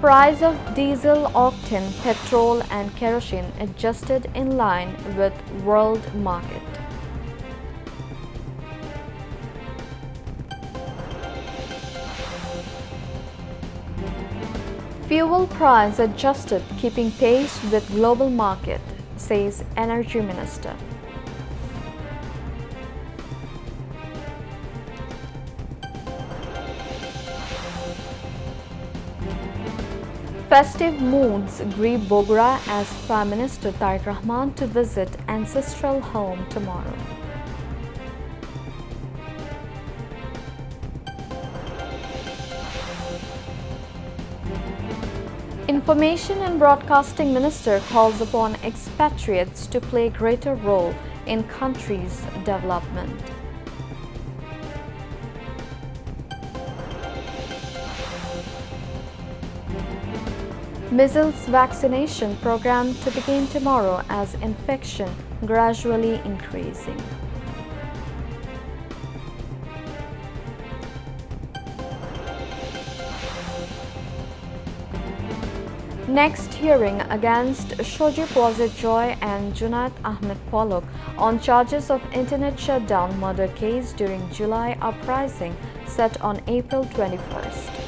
Price of diesel, octane, petrol and kerosene adjusted in line with world market. Fuel price adjusted keeping pace with global market, says Energy Minister. Festive moods greet Bogra as Prime Minister Tariq Rahman to visit ancestral home tomorrow. Information and Broadcasting Minister calls upon expatriates to play greater role in country's development. Measles vaccination program to begin tomorrow as infection gradually increasing. Next hearing against Shojib Wazir Joy and Junaid Ahmed Polok on charges of internet shutdown murder case during July uprising set on April 21st.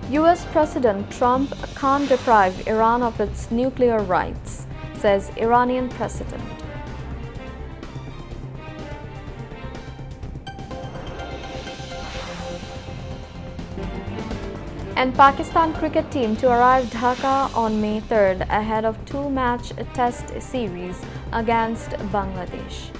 US President Trump can't deprive Iran of its nuclear rights, says Iranian President. And Pakistan cricket team to arrive Dhaka on May 3rd ahead of two-match test series against Bangladesh.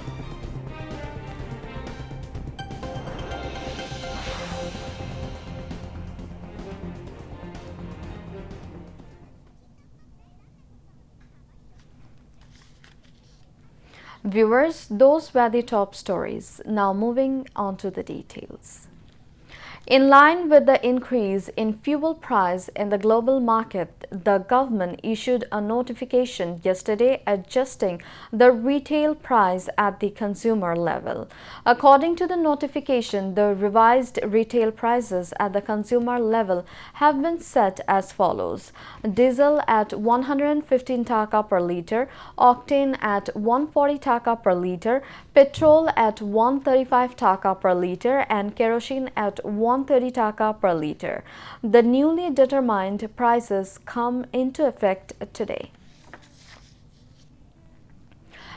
Viewers, those were the top stories. Now moving on to the details. In line with the increase in fuel price in the global market, the government issued a notification yesterday adjusting the retail price at the consumer level. According to the notification, the revised retail prices at the consumer level have been set as follows: diesel at 115 taka per liter, octane at 140 taka per liter, petrol at 135 taka per liter, and kerosene at 130 taka per liter. The newly determined prices come into effect today.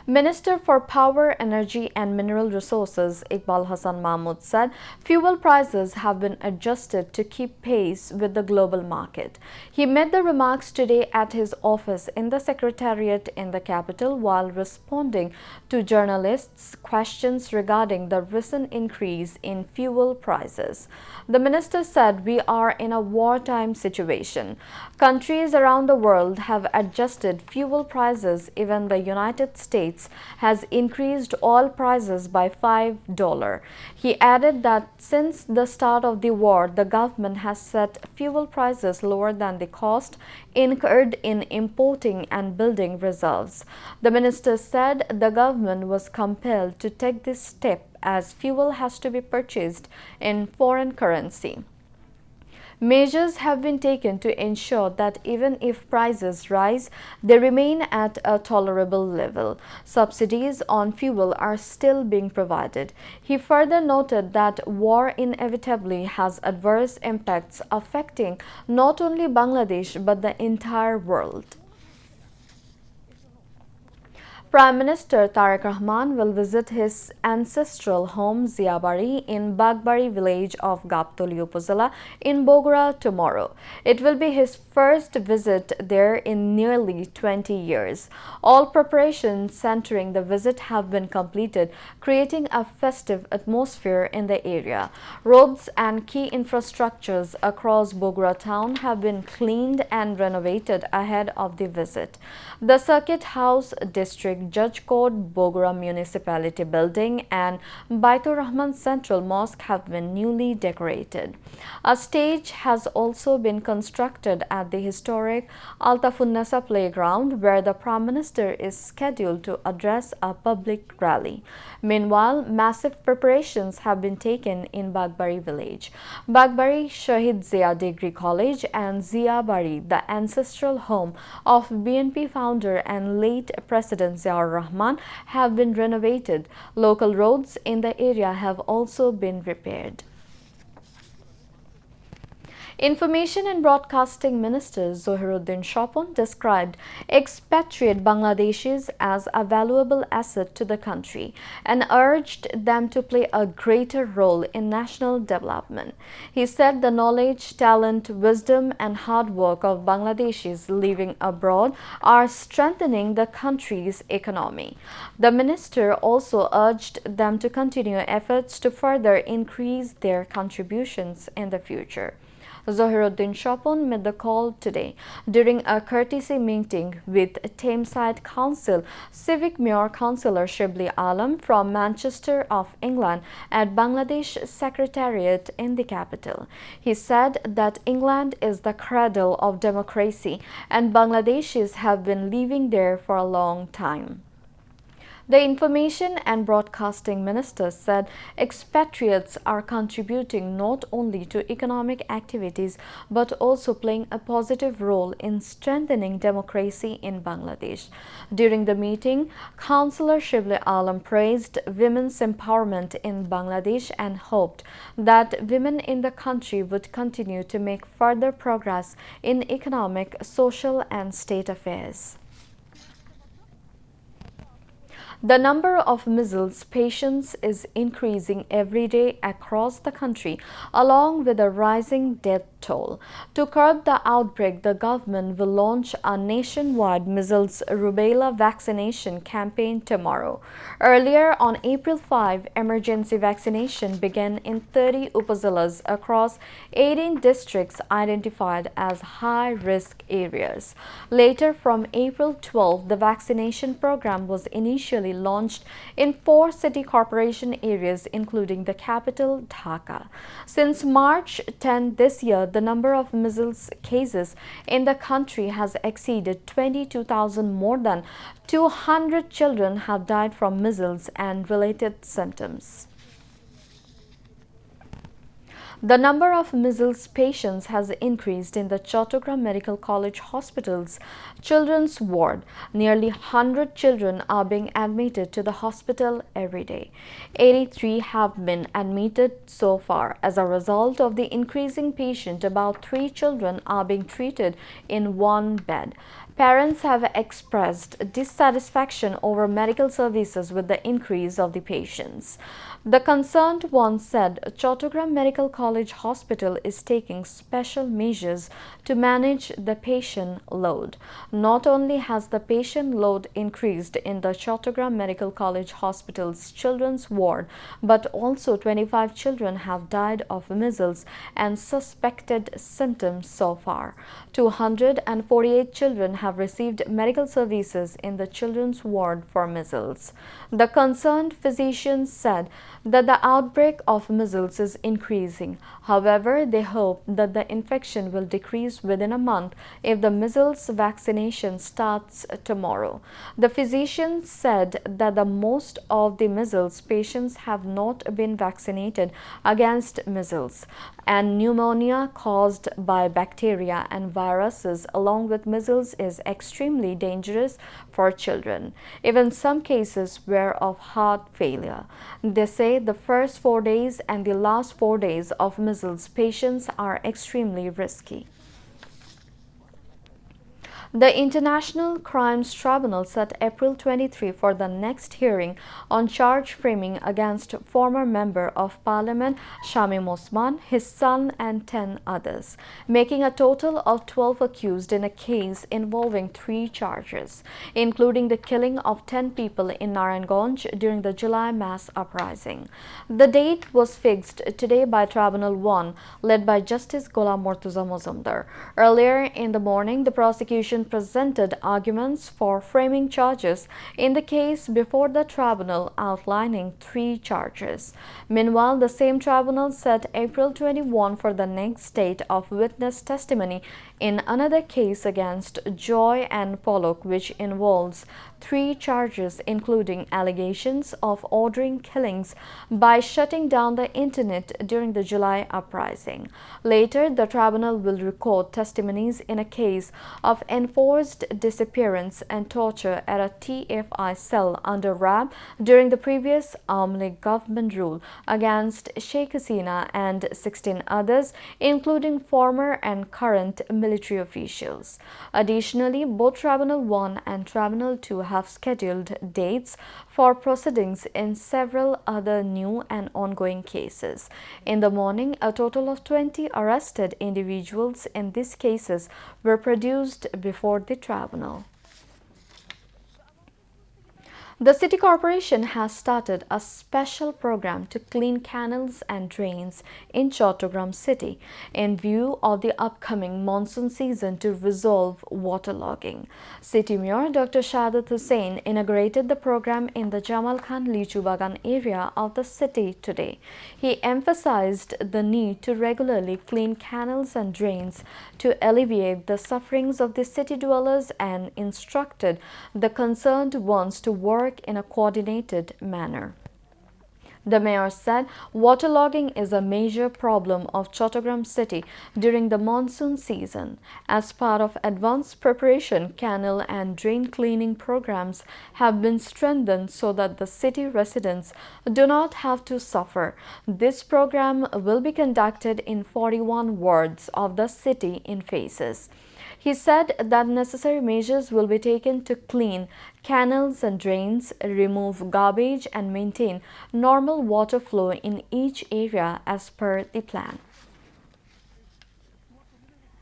Minister for Power, Energy and Mineral Resources Iqbal Hassan Mahmood said fuel prices have been adjusted to keep pace with the global market. He made the remarks today at his office in the Secretariat in the capital while responding to journalists' questions regarding the recent increase in fuel prices. The minister said we are in a wartime situation. Countries around the world have adjusted fuel prices. Even the United States has increased oil prices by $5. He added that since the start of the war, the government has set fuel prices lower than the cost incurred in importing and building reserves. The minister said the government was compelled to take this step as fuel has to be purchased in foreign currency. Measures have been taken to ensure that even if prices rise, they remain at a tolerable level. Subsidies on fuel are still being provided. He further noted that war inevitably has adverse impacts affecting not only Bangladesh but the entire world. Prime Minister Tariq Rahman will visit his ancestral home Ziabari in Bagbari village of Gaptoli Upazila in Bogra tomorrow. It will be his first visit there in nearly 20 years. All preparations centering the visit have been completed, creating a festive atmosphere in the area. Roads and key infrastructures across Bogra town have been cleaned and renovated ahead of the visit. The Circuit House district historic Judge Court, Bogura Municipality Building and Baitur Rahman Central Mosque have been newly decorated. A stage has also been constructed at the historic Altafunnasa Playground, where the Prime Minister is scheduled to address a public rally. Meanwhile, massive preparations have been taken in Bagbari village. Bagbari Shahid Zia Degree College and Zia Bari, the ancestral home of BNP founder and late President Ziaur Rahman, have been renovated. Local roads in the area have also been repaired. Information and Broadcasting Minister Zohiruddin Shopon described expatriate Bangladeshis as a valuable asset to the country and urged them to play a greater role in national development. He said the knowledge, talent, wisdom and hard work of Bangladeshis living abroad are strengthening the country's economy. The minister also urged them to continue efforts to further increase their contributions in the future. Zohiruddin Shopon made the call today during a courtesy meeting with Thameside Council Civic Mayor Councillor Shibli Alam from Manchester of England at Bangladesh Secretariat in the capital. He said that England is the cradle of democracy and Bangladeshis have been living there for a long time. The Information and Broadcasting Minister said expatriates are contributing not only to economic activities but also playing a positive role in strengthening democracy in Bangladesh. During the meeting, Councillor Shibli Alam praised women's empowerment in Bangladesh and hoped that women in the country would continue to make further progress in economic, social and state affairs. The number of measles patients is increasing every day across the country, along with a rising death toll. To curb the outbreak, the government will launch a nationwide measles rubella vaccination campaign tomorrow. Earlier on April 5, emergency vaccination began in 30 upazilas across 18 districts identified as high-risk areas. Later, from April 12, the vaccination program was initially launched in 4 city corporation areas, including the capital, Dhaka. Since March 10 this year, the number of measles cases in the country has exceeded 22,000. More than 200 children have died from measles and related symptoms. The number of measles patients has increased in the Chattogram Medical College Hospital's children's ward. Nearly 100 children are being admitted to the hospital every day. 83 have been admitted so far. As a result of the increasing patient, about 3 children are being treated in one bed. Parents have expressed dissatisfaction over medical services with the increase of the patients. The concerned one said Chattogram Medical College Hospital is taking special measures to manage the patient load. Not only has the patient load increased in the Chattogram Medical College Hospital's children's ward, but also 25 children have died of measles and suspected symptoms so far. 248 children have received medical services in the children's ward for measles. The concerned physician said that the outbreak of measles is increasing. However, they hope that the infection will decrease within a month if the measles vaccination starts tomorrow. The physician said that the most of the measles patients have not been vaccinated against measles, and pneumonia caused by bacteria and viruses along with measles is extremely dangerous for children. Even some cases were of heart failure. They say the first 4 days and the last 4 days of measles patients are extremely risky. The International Crimes Tribunal set April 23 for the next hearing on charge framing against former Member of Parliament Shamim Osman, his son and 10 others, making a total of 12 accused in a case involving 3 charges, including the killing of 10 people in Naranganj during the July mass uprising. The date was fixed today by Tribunal 1, led by Justice Ghulam Murtuza Mozumdar. Earlier in the morning, the prosecution prosecution presented arguments for framing charges in the case before the tribunal, outlining 3 charges. Meanwhile, the same tribunal set April 21 for the next date of witness testimony in another case against Joy and Pollock, which involves 3 charges, including allegations of ordering killings by shutting down the internet during the July uprising. Later, the tribunal will record testimonies in a case of enforced disappearance and torture at a TFI cell under RAB during the previous Army League government rule against Sheikh Hasina and 16 others, including former and current military officials. Additionally, both Tribunal 1 and Tribunal 2 have scheduled dates for proceedings in several other new and ongoing cases. In the morning, a total of 20 arrested individuals in these cases were produced before the tribunal. The City Corporation has started a special program to clean canals and drains in Chattogram city in view of the upcoming monsoon season to resolve waterlogging. City Mayor Dr. Shadat Hussain inaugurated the program in the Jamal Khan Lichu Bagan area of the city today. He emphasized the need to regularly clean canals and drains to alleviate the sufferings of the city dwellers and instructed the concerned ones to work in a coordinated manner. The mayor said waterlogging is a major problem of Chattogram city during the monsoon season. As part of advanced preparation, canal and drain cleaning programs have been strengthened so that the city residents do not have to suffer. This program will be conducted in 41 wards of the city in phases. He said that necessary measures will be taken to clean canals and drains, remove garbage and maintain normal water flow in each area as per the plan.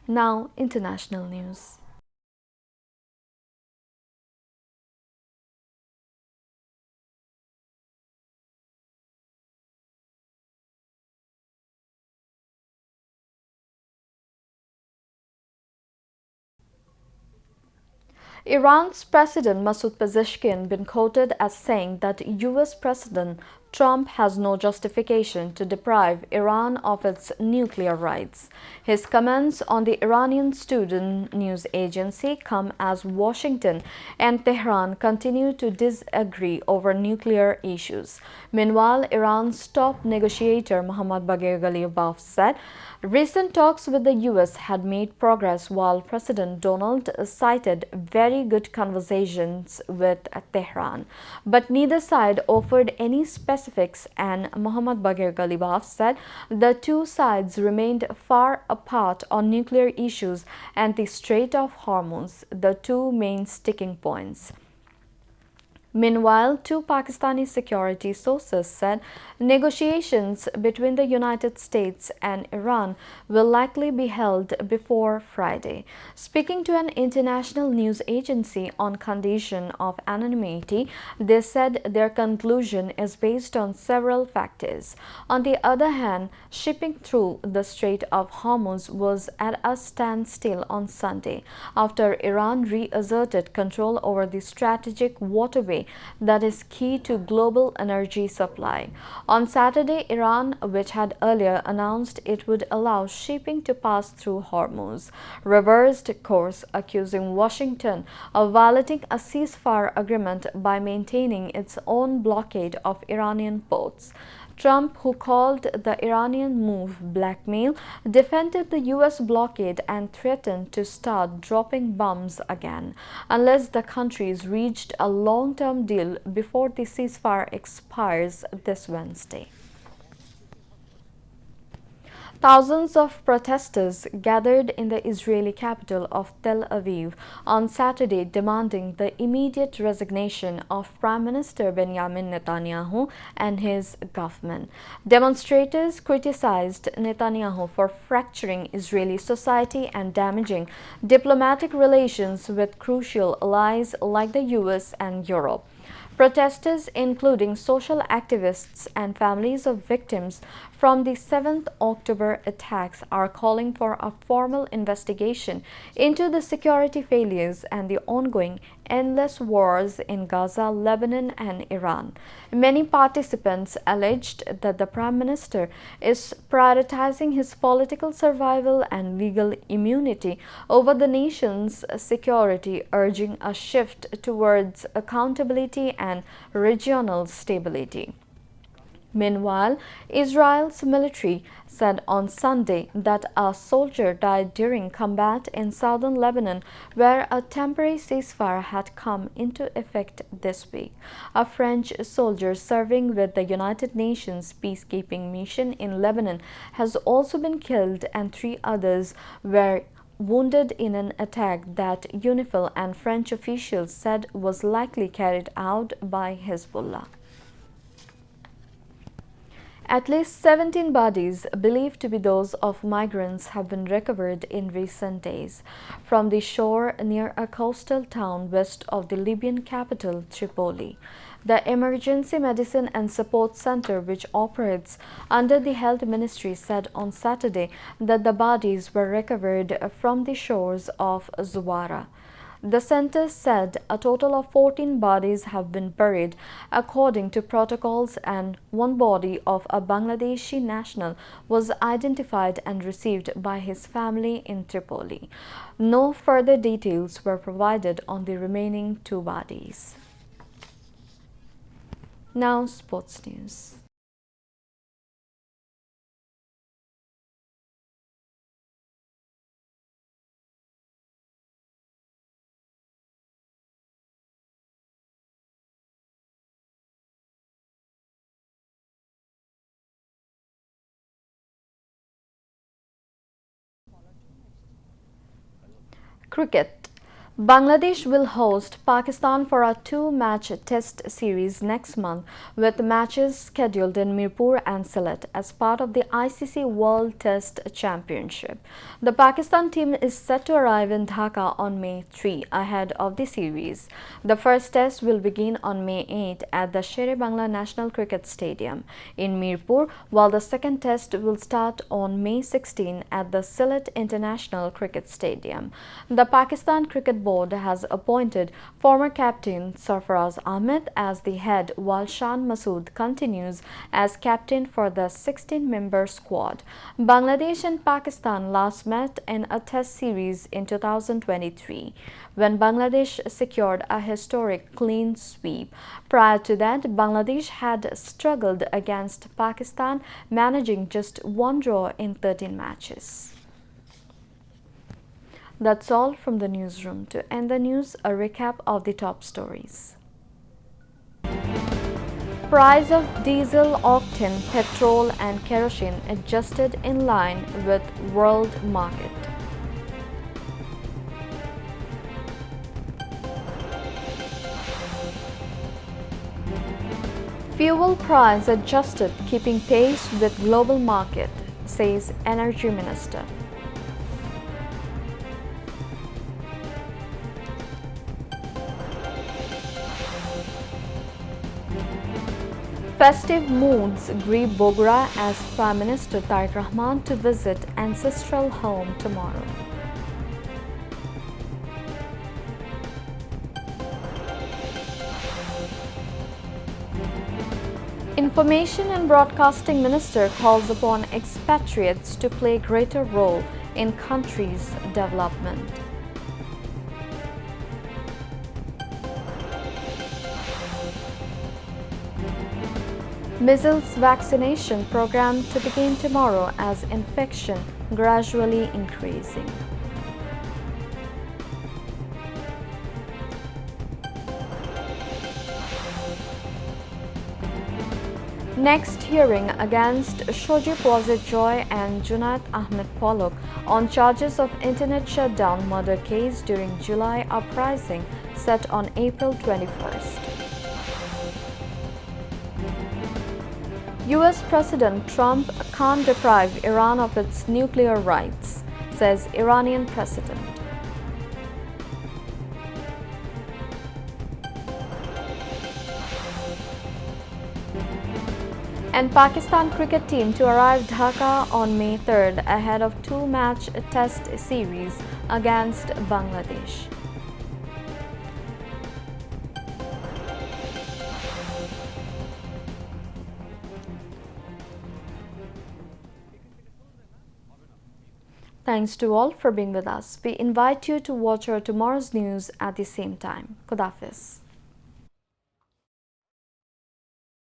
Now, international news. Iran's President Masoud Pezeshkian been quoted as saying that US President Trump has no justification to deprive Iran of its nuclear rights. His comments on the Iranian student news agency come as Washington and Tehran continue to disagree over nuclear issues. Meanwhile, Iran's top negotiator Mohammad Baghir Ghalibaf said recent talks with the US had made progress while President Donald cited very good conversations with Tehran. But neither side offered any specifics, and Mohammad Baghir Ghalibaf said the two sides remained far apart on nuclear issues and the Strait of Hormuz, the two main sticking points. Meanwhile, two Pakistani security sources said negotiations between the United States and Iran will likely be held before Friday. Speaking to an international news agency on condition of anonymity, they said their conclusion is based on several factors. On the other hand, shipping through the Strait of Hormuz was at a standstill on Sunday after Iran reasserted control over the strategic waterway that is key to global energy supply. On Saturday, Iran, which had earlier announced it would allow shipping to pass through Hormuz, reversed course, accusing Washington of violating a ceasefire agreement by maintaining its own blockade of Iranian ports. Trump, who called the Iranian move blackmail, defended the US blockade and threatened to start dropping bombs again unless the countries reached a long-term deal before the ceasefire expires this Wednesday. Thousands of protesters gathered in the Israeli capital of Tel Aviv on Saturday demanding the immediate resignation of Prime Minister Benjamin Netanyahu and his government. Demonstrators criticized Netanyahu for fracturing Israeli society and damaging diplomatic relations with crucial allies like the US and Europe. Protesters, including social activists and families of victims from the 7th October attacks are calling for a formal investigation into the security failures and the ongoing endless wars in Gaza, Lebanon, and Iran. Many participants alleged that the Prime Minister is prioritizing his political survival and legal immunity over the nation's security, urging a shift towards accountability and regional stability. Meanwhile, Israel's military said on Sunday that a soldier died during combat in southern Lebanon, where a temporary ceasefire had come into effect this week. A French soldier serving with the United Nations peacekeeping mission in Lebanon has also been killed, and 3 others were wounded in an attack that UNIFIL and French officials said was likely carried out by Hezbollah. At least 17 bodies, believed to be those of migrants, have been recovered in recent days from the shore near a coastal town west of the Libyan capital, Tripoli. The Emergency Medicine and Support Center, which operates under the Health Ministry, said on Saturday that the bodies were recovered from the shores of Zuwara. The center said a total of 14 bodies have been buried according to protocols, and 1 body of a Bangladeshi national was identified and received by his family in Tripoli. No further details were provided on the remaining 2 bodies. Now, sports news. Cricket. Bangladesh will host Pakistan for a 2-match test series next month, with matches scheduled in Mirpur and Sylhet as part of the ICC World Test Championship. The Pakistan team is set to arrive in Dhaka on May 3 ahead of the series. The first test will begin on May 8 at the Sher-e-Bangla National Cricket Stadium in Mirpur, while the second test will start on May 16 at the Sylhet International Cricket Stadium. The Pakistan Cricket Board has appointed former captain Sarfaraz Ahmed as the head, while Shan Masood continues as captain for the 16-member squad. Bangladesh and Pakistan last met in a test series in 2023, when Bangladesh secured a historic clean sweep. Prior to that, Bangladesh had struggled against Pakistan, managing just 1 draw in 13 matches. That's all from the newsroom. To end the news, a recap of the top stories. Price of diesel, octane, petrol and kerosene adjusted in line with world market. Fuel price adjusted, keeping pace with global market, says Energy Minister. Festive moods greet Bogra as Prime Minister Tariq Rahman to visit ancestral home tomorrow. Information and Broadcasting Minister calls upon expatriates to play greater role in country's development. Measles vaccination program to begin tomorrow as infection gradually increasing. Next hearing against Shojib Wazir Joy and Junaid Ahmed Polok on charges of internet shutdown murder case during July uprising set on April 21st. US President Trump can't deprive Iran of its nuclear rights, says Iranian president. And Pakistan cricket team to arrive Dhaka on May 3rd ahead of two-match test series against Bangladesh. Thanks to all for being with us. We invite you to watch our tomorrow's news at the same time. Khudafiz.